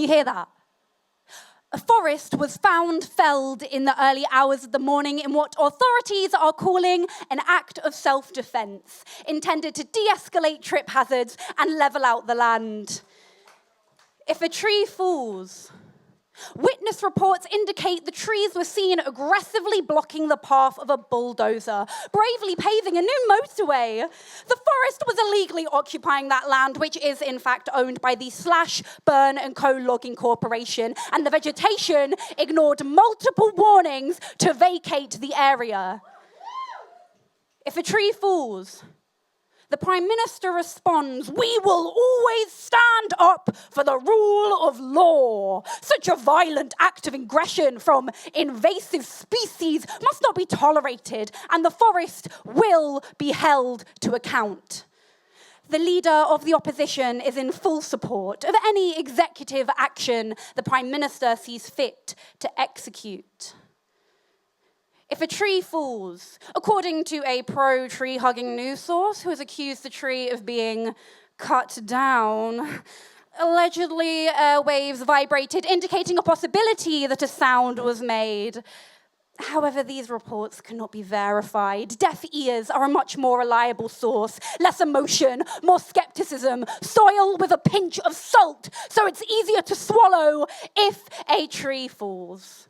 you hear that? A forest was found felled in the early hours of the morning in what authorities are calling an act of self-defense, intended to de-escalate trip hazards and level out the land. If a tree falls, witness reports indicate the trees were seen aggressively blocking the path of a bulldozer, bravely paving a new motorway. The forest was illegally occupying that land, which is in fact owned by the Slash, Burn and Co. Logging Corporation, and the vegetation ignored multiple warnings to vacate the area. If a tree falls, the Prime Minister responds, "We will always stand up for the rule of law. Such a violent act of aggression from invasive species must not be tolerated, and the forest will be held to account." The leader of the opposition is in full support of any executive action the Prime Minister sees fit to execute. If a tree falls, according to a pro-tree-hugging news source who has accused the tree of being cut down, allegedly waves vibrated, indicating a possibility that a sound was made. However, these reports cannot be verified. Deaf ears are a much more reliable source. Less emotion, more skepticism, soil with a pinch of salt, so it's easier to swallow if a tree falls.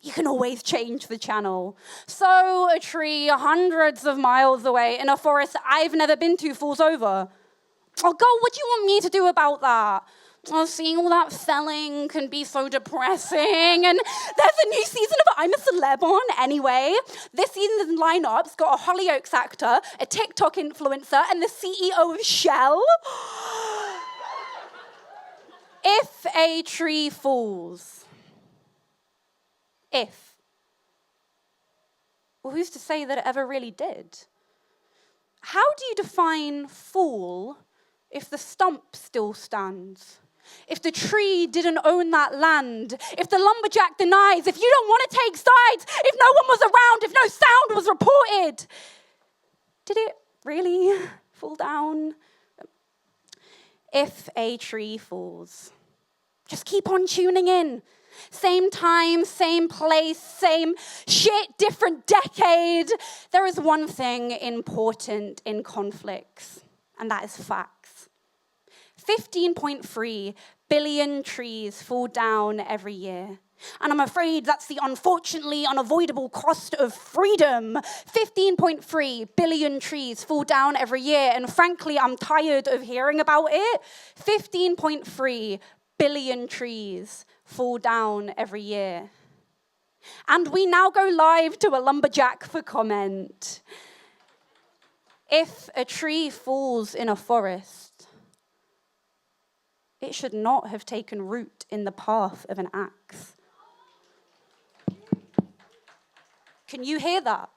You can always change the channel. So a tree hundreds of miles away in a forest I've never been to falls over. Oh God, what do you want me to do about that? Oh, seeing all that felling can be so depressing. And there's a new season of I'm a Celeb on anyway. This season's lineup's got a Hollyoaks actor, a TikTok influencer, and the CEO of Shell. If a tree falls, well, who's to say that it ever really did? How do you define fall if the stump still stands? If the tree didn't own that land? If the lumberjack denies? If you don't want to take sides? If no one was around? If no sound was reported? Did it really fall down? If a tree falls, just keep on tuning in. Same time, same place, same shit, different decade. There is one thing important in conflicts, and that is facts. 15.3 billion trees fall down every year. And I'm afraid that's the unfortunately unavoidable cost of freedom. 15.3 billion trees fall down every year, and frankly, I'm tired of hearing about it. 15.3 billion trees fall down every year. And we now go live to a lumberjack for comment. If a tree falls in a forest, it should not have taken root in the path of an axe. Can you hear that?